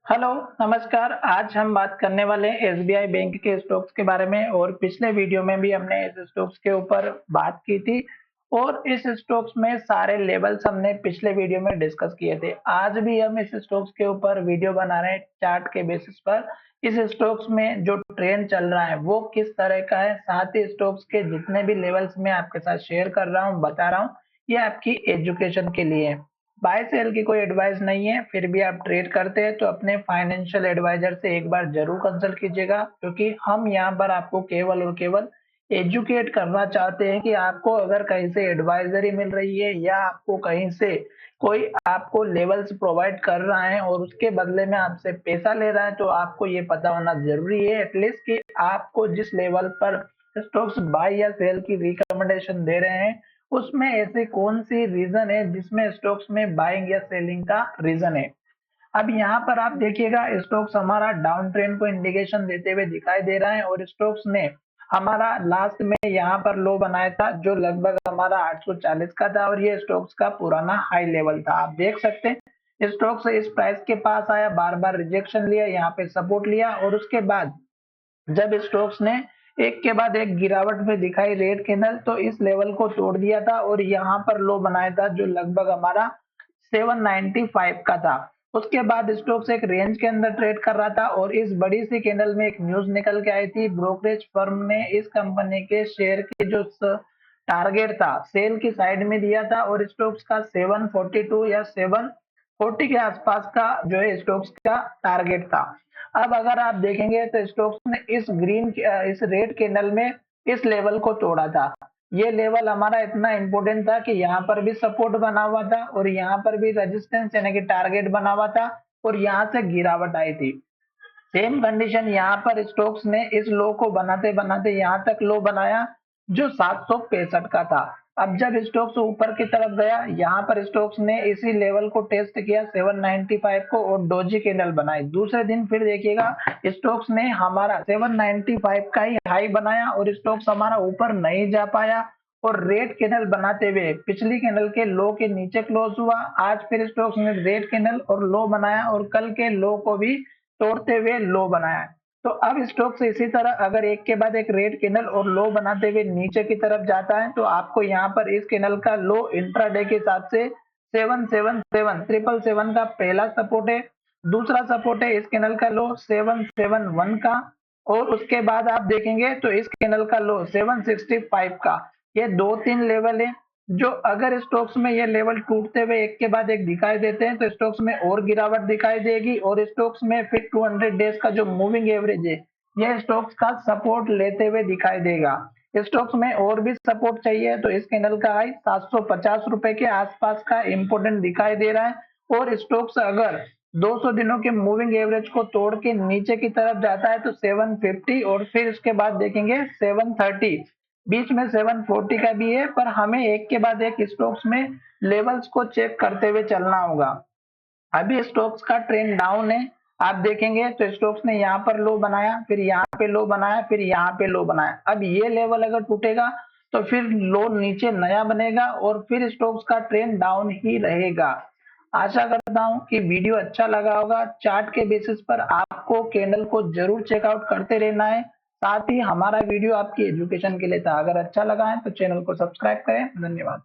Hello, नमस्कार। आज हम बात करने वाले हैं एसबीआई बैंक के स्टॉक्स के बारे में और पिछले वीडियो में भी हमने इस स्टॉक्स के ऊपर बात की थी और इस स्टॉक्स में सारे लेवल्स हमने पिछले वीडियो में डिस्कस किए थे। आज भी हम इस स्टॉक्स के ऊपर वीडियो बना रहे हैं चार्ट के बेसिस पर। इस स्टॉक्स में जो ट्रेंड चल रहा है वो किस तरह का है, साथ ही स्टॉक्स के जितने भी लेवल्स मैं आपके साथ शेयर कर रहा हूँ, बता रहा हूँ, ये आपकी एजुकेशन के लिए है। बाय सेल की कोई एडवाइस नहीं है, फिर भी आप ट्रेड करते हैं तो अपने फाइनेंशियल एडवाइजर से एक बार जरूर कंसल्ट कीजिएगा, क्योंकि हम यहाँ पर आपको केवल और केवल एजुकेट करना चाहते हैं कि आपको अगर कहीं से एडवाइजरी मिल रही है या आपको कहीं से कोई आपको लेवल्स प्रोवाइड कर रहा है और उसके बदले में आपसे पैसा ले रहा है, तो आपको ये पता होना जरूरी है एटलीस्ट कि आपको जिस लेवल पर स्टॉक्स बाय या सेल की रिकमेंडेशन दे रहे हैं उसमें ऐसे कौन सी रीजन है जिसमें स्टॉक्स में बाइंग या सेलिंग का रीजन है। अब यहाँ पर आप देखिएगा स्टॉक्स हमारा डाउन ट्रेंड को इंडिकेशन देते हुए दिखाई दे रहा है और स्टॉक्स ने हमारा लास्ट में यहाँ पर लो बनाया था जो लगभग हमारा 840 का था और ये स्टॉक्स का पुराना हाई लेवल था। आप देख सकते हैं स्टॉक्स इस प्राइस के पास आया, बार बार रिजेक्शन लिया, यहाँ पे सपोर्ट लिया और उसके बाद जब स्टोक्स ने एक के बाद एक गिरावट में दिखाई रेड कैंडल, तो इस लेवल को तोड़ दिया था और यहाँ पर लो बनाया था जो लगभग हमारा 795 का था। उसके बाद स्टोक्स एक रेंज के अंदर ट्रेड कर रहा था और इस बड़ी सी कैंडल में एक न्यूज निकल के आई थी। ब्रोकरेज फर्म ने इस कंपनी के शेयर के जो टारगेट था सेल की साइड में दिया था और स्टोक्स का 742 या 740 के आसपास का जो है स्टोक्स का टारगेट था। अब अगर आप देखेंगे तो स्टोक्स ने इस रेड कैंडल में इस लेवल को तोड़ा था। ये लेवल हमारा इतना इंपॉर्टेंट था कि यहाँ पर भी सपोर्ट बना हुआ था और यहाँ पर भी रेजिस्टेंस यानी कि टारगेट बना हुआ था और यहाँ से गिरावट आई थी। सेम कंडीशन यहाँ पर स्टोक्स ने इस लो को बनाते बनाते यहाँ तक लो बनाया जो 765 का था। अब जब स्टोक्स ऊपर की तरफ गया, यहाँ पर स्टोक्स ने इसी लेवल को टेस्ट किया 795 को और डोजी कैंडल बनाई। दूसरे दिन फिर देखिएगा स्टोक्स ने हमारा 795 का ही हाई बनाया और स्टोक्स हमारा ऊपर नहीं जा पाया और रेड कैंडल बनाते हुए पिछली कैंडल के लो के नीचे क्लोज हुआ। आज फिर स्टोक्स ने रेड कैंडल और लो बनाया और कल के लो को भी तोड़ते हुए लो बनाया है। तो अब स्टॉक्स इसी तरह अगर एक के बाद एक रेड कैंडल और लो बनाते हुए नीचे की तरफ जाता है तो आपको यहाँ पर इस कैंडल का लो इंट्राडे के हिसाब से 777 का पहला सपोर्ट है। दूसरा सपोर्ट है इस कैंडल का लो 771 का और उसके बाद आप देखेंगे तो इस कैंडल का लो 765 का। ये दो तीन लेवल है जो अगर स्टॉक्स में ये लेवल टूटते हुए एक के बाद एक दिखाई देते हैं तो स्टॉक्स में और गिरावट दिखाई देगी और स्टॉक्स में फिर 200 डेज का जो मूविंग एवरेज है यह स्टॉक्स का सपोर्ट लेते हुए दिखाई देगा। स्टॉक्स में और भी सपोर्ट चाहिए तो इस कैंडल का हाई 750 रुपए के आसपास का इंपोर्टेंट दिखाई दे रहा है और स्टॉक्स अगर 200 दिनों के मूविंग एवरेज को तोड़ के नीचे की तरफ जाता है तो 750 और फिर उसके बाद देखेंगे 730, बीच में 740 का भी है, पर हमें एक के बाद एक स्टॉक्स में लेवल्स को चेक करते हुए चलना होगा। अभी स्टॉक्स का ट्रेंड डाउन है। आप देखेंगे तो स्टॉक्स ने यहाँ पर लो बनाया, फिर यहाँ पे लो बनाया, फिर यहाँ पे लो बनाया। अब ये लेवल अगर टूटेगा तो फिर लो नीचे नया बनेगा और फिर स्टॉक्स का ट्रेंड डाउन ही रहेगा। आशा करता हूं कि वीडियो अच्छा लगा होगा। चार्ट के बेसिस पर आपको कैंडल को जरूर चेकआउट करते रहना है। साथ ही हमारा वीडियो आपकी एजुकेशन के लिए था। अगर अच्छा लगा है तो चैनल को सब्सक्राइब करें। धन्यवाद।